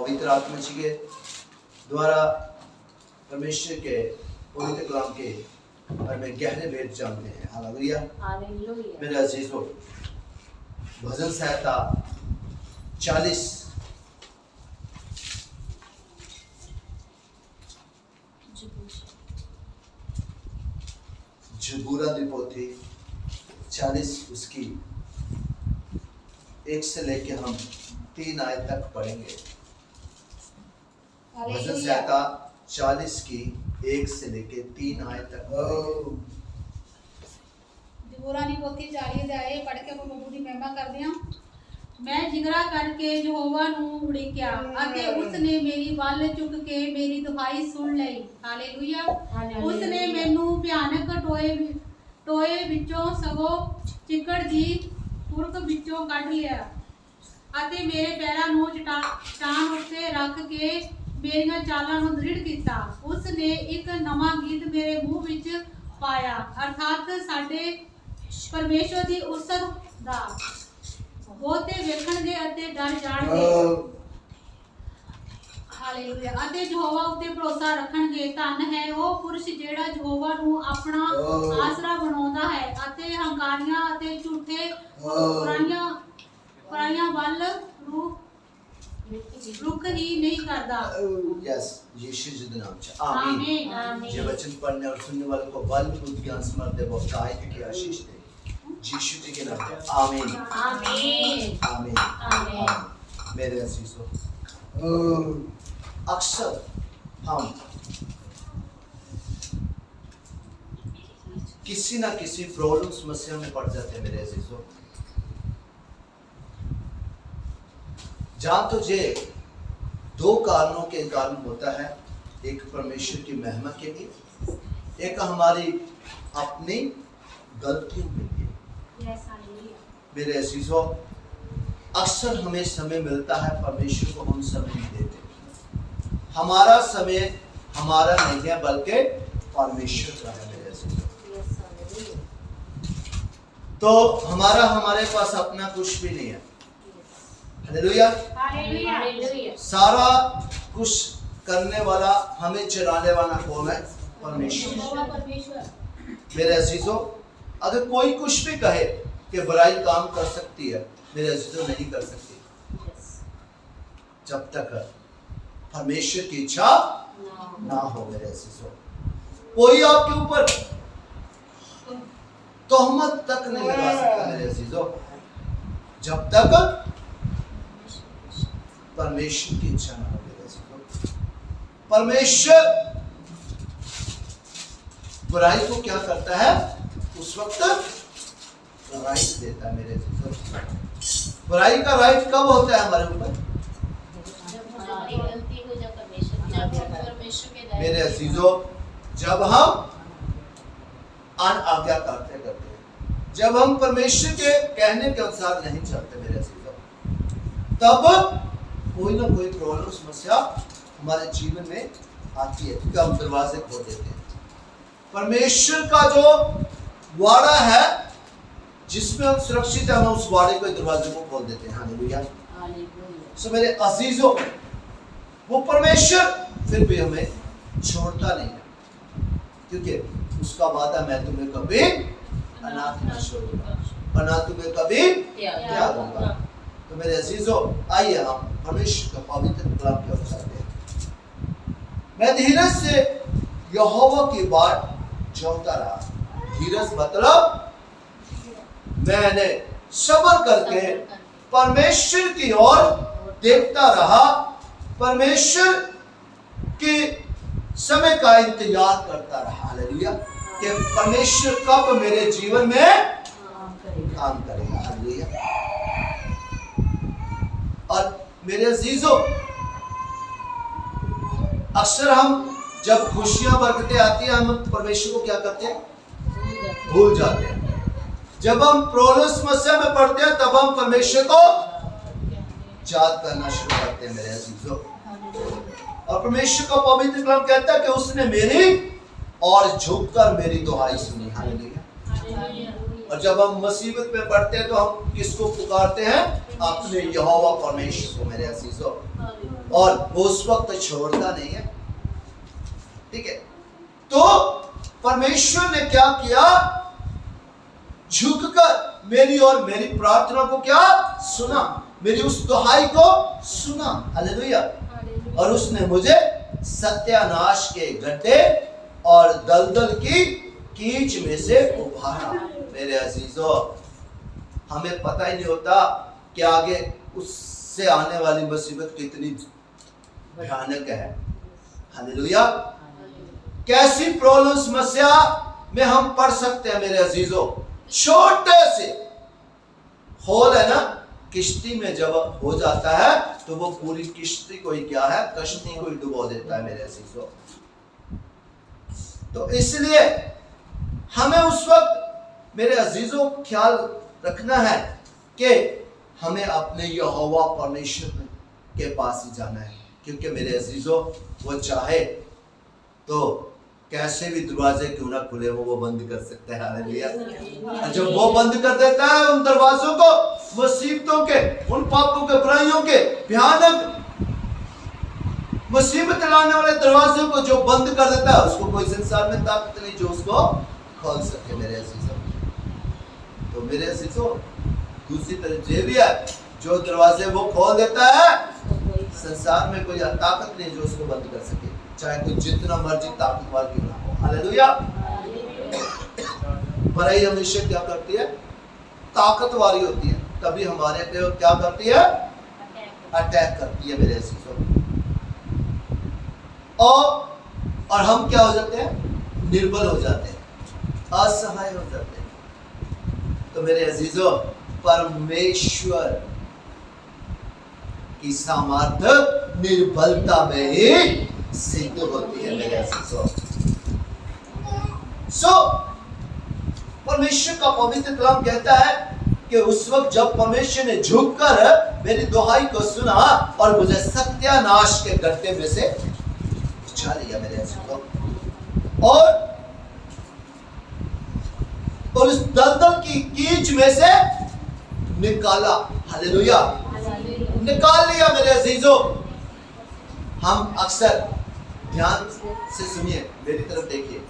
पवित्र आत्मा जी के द्वारा परमेश्वर के पवित्र कलाम के और में गहरे भेद जानते हैं। हालेलुया। मेरे अजीजों, भजन संहिता 40 जबूरा दी पोथी 40 उसकी 1 से लेके हम 3 आयत तक पढ़ेंगे। भजन संहिता 40 की 1 से लेके 3 आयत तक जबूरा दी पोथी 40 अध्याय पढ़ के ਆਪਾਂ ਪ੍ਰਭੂ ਦੀ ਮਹਿਮਾ ਕਰਦੇ ਹਾਂ। मैं जिगरा करके यहोवा ਨੂੰ ਉਡੀਕਿਆ ਅਤੇ ਉਸਨੇ ਮੇਰੀ ਵੱਲ ਝੁਕ ਕੇ ਮੇਰੀ ਦੁਹਾਈ ਸੁਣ ਲਈ। ਹਾਲੇਲੂਇਆ। ਉਸਨੇ ਮੈਨੂੰ ਭਿਆਨਕ ਟੋਏ ਵਿੱਚੋਂ ਸਗੋਂ ਚਿੱਕੜ ਦੀ ਖੁਰਕ ਵਿੱਚੋਂ ਕੱਢ ਲਿਆ ਅਤੇ ਮੇਰੇ ਪੈਰਾਂ ਨੂੰ ਚਟਾਨ ਉੱਤੇ ਰੱਖ ਕੇ ਮੇਰੀਆਂ ਚਾਲਾਂ ਨੂੰ ਦ੍ਰਿੜ ਕੀਤਾ। ਉਸਨੇ ਇੱਕ ਨਵਾਂ ਗੀਤ ਮੇਰੇ ਮੂੰਹ ਵਿੱਚ ਪਾਇਆ, ਅਰਥਾਤ ਸਾਡੇ ਪਰਮੇਸ਼ਵਰ ਦੀ ਉਸਤ ਦਾ। ਬਹੁਤੇ ਵੇਖਣਗੇ ਅਤੇ ਡਰ ਜਾਣਗੇ। ਹਾਲੇਲੂਇਆ। ਅਤੇ ਯਹੋਵਾ ਉੱਤੇ ਭਰੋਸਾ ਰੱਖਣਗੇ। ਧੰਨ ਹੈ ਉਹ ਪੁਰਸ਼ ਜਿਹੜਾ ਯਹੋਵਾ ਨੂੰ ਆਪਣਾ ਆਸਰਾ ਬਣਾਉਂਦਾ ਹੈ ਅਤੇ ਹੰਕਾਰੀਆਂ ਅਤੇ ਝੂਠੇ ਪਰਾਈਆਂ ਵੱਲ रुख ही नहीं करता। यस, यीशु जी के नाम से आमीन। ये वचन पढ़ने और सुनने वालों को बल बुद्धि ज्ञान समर्थ दे, बहुतायत की आशीष दे। यीशु जी के नाम से आमीन आमीन आमीन आमीन। मेरे अजीजों, अक्सर हम किसी ना किसी प्रॉब्लम समस्या में पड़ जाते हैं। मेरे अजीजों, जहाँ तो ये 2 कारणों के कारण होता है, एक परमेश्वर की महिमा के लिए, एक हमारी अपनी गलतियों के लिए। मेरे अजीजों, अक्सर हमें समय मिलता है, परमेश्वर को हम समय नहीं देते। हमारा समय हमारा नहीं है बल्कि परमेश्वर का है। मेरे अजीजों, तो हमारे पास अपना कुछ भी नहीं है। हालेलुया। सारा कुछ करने वाला, हमें चलाने वाला कौन है? परमेश्वर। मेरे अजीजों, अगर कोई कुछ भी कहे कि बुराई काम कर सकती है, मेरे अजीजों नहीं कर सकती जब तक परमेश्वर की इच्छा ना हो। मेरे अजीजों, कोई आपके ऊपर तोहमत तक नहीं लगा सकता। मेरे अजीजों, जब तक परमेश्वर की इच्छा ना हो। परमेश्वर बुराई को क्या करता है? उस वक्त राइट देता है। मेरे अजीजों, बुराई का राइट कब होता है हमारे ऊपर? मेरे अजीजों, जब हम अनाज्ञा करते हैं, जब हम परमेश्वर के कहने के अनुसार नहीं चलते। मेरे अजीजों, तब कोई ना कोई प्रॉब्लम समस्या हमारे जीवन में आती है, क्योंकि हम दरवाजे खोल देते हैं। परमेश्वर का जो वाड़ा है जिसमें हम सुरक्षित हैं, हम उस वाड़े के दरवाजे को खोल देते हैं। हालेलुया। सो मेरे अजीजों, वो परमेश्वर फिर भी हमें छोड़ता नहीं है, क्योंकि उसका वादा, मैं तुम्हें कभी अनाथ न छोड़ूंगा और ना तुम्हें कभी त्याग दूंगा। तो मेरे अजीजों, आइए हम परमेश्वर का पवित्र कलाम की ओर चलते हैं। मैं धीरज से यहोवा की बाट जोहता रहा। धीरज मतलब मैंने सब्र करके परमेश्वर की ओर देखता रहा, परमेश्वर के समय का इंतजार करता रहा। हालेलुया। कि परमेश्वर कब मेरे जीवन में काम करेगा। हालेलुया। और मेरे अजीजों, अक्सर हम जब खुशियां बरकतें आती हैं, हम परमेश्वर को क्या करते हैं? भूल जाते हैं। जब हम प्रॉब्लम समस्या में पड़ते हैं, तब हम परमेश्वर को याद करना शुरू करते हैं। मेरे अजीजों, और परमेश्वर का पवित्र कलाम कहता है कि उसने मेरी और झुककर मेरी दुहाई सुनी। हालेलुया। और जब हम मुसीबत में पड़ते हैं तो हम किसको पुकारते हैं? अपने यहोवा परमेश्वर को। मेरे अजीजों, और वो उस वक्त छोड़ता नहीं है। ठीक है, तो परमेश्वर ने क्या किया, झुककर मेरी और मेरी प्रार्थना को क्या सुना, मेरी उस दुहाई को सुना। हालेलुया। और उसने मुझे सत्यानाश के गड्ढे और दलदल की कीच में से उभारा। मेरे अजीजों, हमें पता ही नहीं होता कि आगे उससे आने वाली मुसीबत कितनी भयानक है। हालेलुया। कैसी प्रॉब्लम समस्या में हम पड़ सकते हैं मेरे अजीजों। छोटे से होल है ना, किश्ती में जब हो जाता है तो वो पूरी किश्ती को ही क्या है, कश्ती को ही डुबो देता है मेरे अजीजों। तो इसलिए हमें उस वक्त मेरे अजीजों ख्याल रखना है कि हमें अपने यहोवा परमेश्वर के पास ही जाना है, क्योंकि मेरे अजीजों वो चाहे तो कैसे भी दरवाजे क्यों ना खुले वो बंद कर सकता है। हालेलुया। और जब वो बंद कर देता है उन दरवाजों को, मुसीबतों के, उन पापों के, बुराइयों के, भयानक मुसीबत लाने वाले दरवाजों को जो बंद कर देता है, उसको कोई संसार में ताकत नहीं जो उसको खोल सके मेरे अजीजों। तो मेरे अजीजों, दूसरी तरफ ये भी है, जो दरवाजे वो खोल देता है, संसार में कोई ताकत नहीं जो उसको बंद कर सके, चाहे कोई जितना मर्जी ताकतवर क्यों ना हो। हालेलुया। बुराई हमेशा क्या करती है, ताकतवारी होती है, तभी हमारे पे क्या करती है, अटैक करती है मेरे अजीजों। और हम क्या हो जाते हैं, निर्बल हो जाते हैं, असहाय हो जाते हैं। तो मेरे अजीजों, परमेश्वर की सामर्थ्य निर्बलता में ही सिद्ध होती है मेरे अजीजों। परमेश्वर का पवित्र कलाम कहता है कि उस वक्त जब परमेश्वर ने झुककर मेरी दुहाई को सुना और मुझे सत्यानाश के गड्ढे में से उठा लिया मेरे अजीजों, और उस दलदल की कीच में से निकाला। हालेलुया। निकाल लिया मेरे अजीजों। हम अक्सर ध्यान से सुनिए, मेरी तरफ देखिए,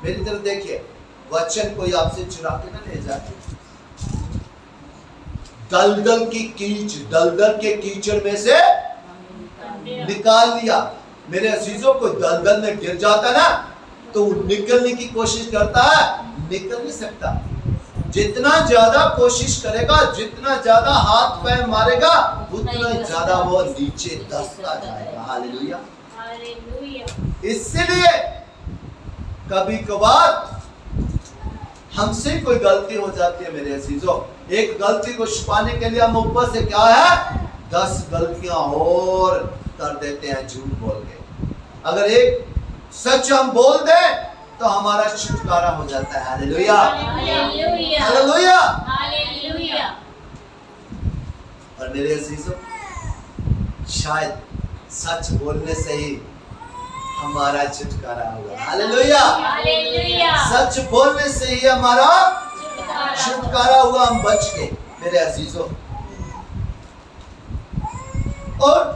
मेरी तरफ देखिए, वचन कोई आपसे चुरा के ना ले जाए। दलदल की कीच, दलदल के कीचड़ में से निकाल लिया। मेरे अजीजों, को दलदल में गिर जाता ना तो निकलने की कोशिश करता है, निकल नहीं सकता। जितना ज्यादा कोशिश करेगा, जितना ज्यादा हाथ पैर मारेगा, उतना ज्यादा वो नीचे धंसता जाएगा। हालेलुया। इसलिए कभी कभार हमसे कोई गलती हो जाती है मेरे अजीजों, एक गलती को छुपाने के लिए हम ऊपर से क्या है 10 गलतियां और कर देते हैं झूठ बोल के। अगर एक सच हम बोल दें तो हमारा छुटकारा हो जाता है। हालेलुया। हालेलुया। और मेरे अजीजों, शायद सच बोलने से ही हमारा छुटकारा होगा। हालेलुया। सच बोलने से ही हमारा छुटकारा हुआ, हम बच गए मेरे अजीजों। और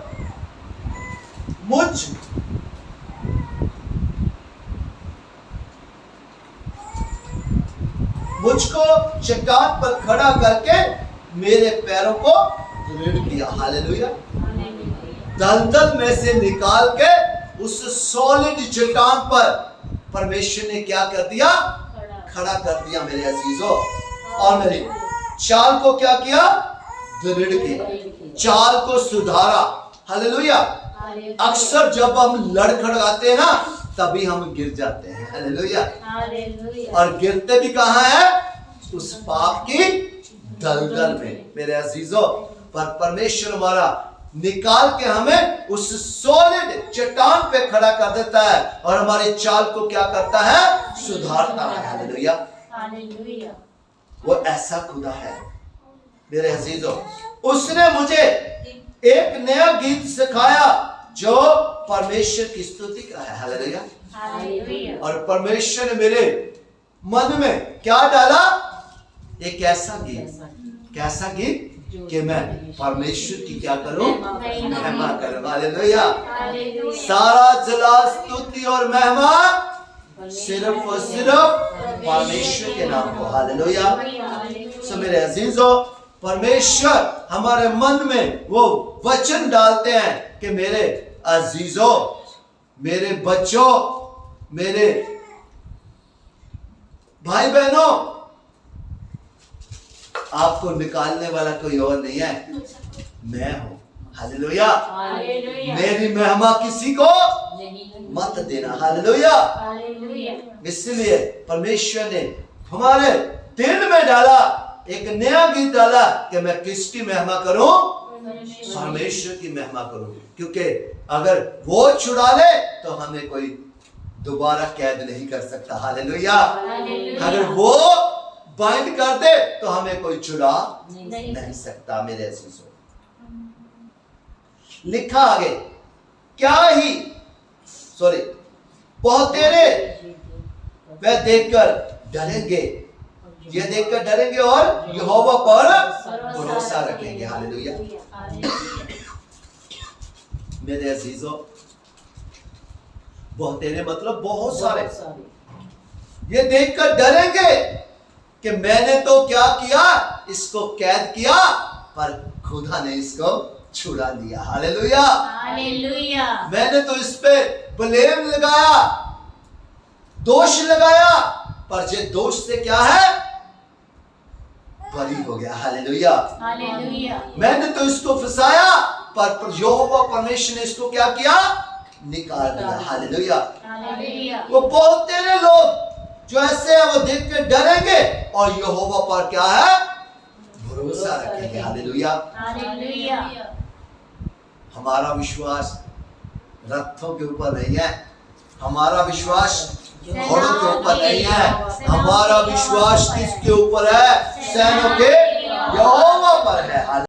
मुझको चट्टान पर खड़ा करके मेरे पैरों को दृढ़ किया। हालेलुया। दलदल में से निकाल के उस सॉलिड चट्टान पर परमेश्वर ने क्या कर दिया, खड़ा कर दिया मेरे अजीजों। और मेरी चाल को क्या किया, दृढ़ किया, चाल को सुधारा। हालेलुया। अक्सर जब हम लड़खड़ाते हैं ना, तभी हम गिर जाते हैं। हालेलुया। और गिरते भी कहाँ है, उस पाप की दलदल में मेरे अजीजों। पर परमेश्वर हमारा निकाल के हमें उस सॉलिड चट्टान पे खड़ा कर देता है और हमारी चाल को क्या करता है, सुधारता है। हालेलुया। वो ऐसा खुदा है मेरे अजीजों। उसने मुझे एक नया गीत सिखाया जो परमेश्वर की स्तुति का है। हालेलुया। और परमेश्वर ने मेरे मन में क्या डाला, एक ऐसा गीत, कैसा गीत, कि मैं परमेश्वर की क्या करूं, महिमा करूं। हालेलुया। सारा जलाल स्तुति और महिमा सिर्फ और सिर्फ परमेश्वर के नाम को। हालेलुया। सो मेरे अजीजों, परमेश्वर हमारे मन में वो वचन डालते हैं कि मेरे अजीजों, मेरे बच्चों, मेरे भाई बहनों, आपको निकालने वाला कोई और नहीं है, मैं हूं। हालेलुया। मेरी महिमा किसी को मत देना। हालेलुया। इसलिए परमेश्वर ने हमारे दिल में डाला, एक नया गीत डाला कि मैं किसकी महिमा करूं, परमेश्वर की महिमा करूं। क्योंकि अगर वो छुड़ा ले तो हमें कोई दोबारा कैद नहीं कर सकता। हालेलुया। अगर वो बाइंड कर दे तो हमें कोई छुड़ा नहीं सकता। मेरे अजीजों, लिखा आगे, क्या ही बहुतेरे वह देखकर डरेंगे, ये देखकर डरेंगे और यहोवा पर भरोसा रखेंगे। हालेलुया। मेरे अजीजों, बहुतेरे मतलब बहुत सारे, ये देखकर डरेंगे कि मैंने तो क्या किया, इसको कैद किया, पर खुदा ने इसको छुड़ा लिया। हालेलुया। मैंने तो इस पे ब्लेम लगाया, दोष लगाया, पर ये दोष से क्या है, बरी हो गया। हालेलुया। मैंने तो इसको फंसाया, पर यहोवा परमेश्वर ने इसको क्या किया, निकाल दिया। हालेलुया। वो बहुत तेरे लोग जो ऐसे है, वो देख के डरेंगे और यहोवा पर क्या है, भरोसा रखेंगे। हालेलुया। हमारा विश्वास रथों के ऊपर नहीं है, हमारा विश्वास घोड़ों के ऊपर नहीं है, हमारा विश्वास किसके ऊपर है, सेनों के यहोवा पर है।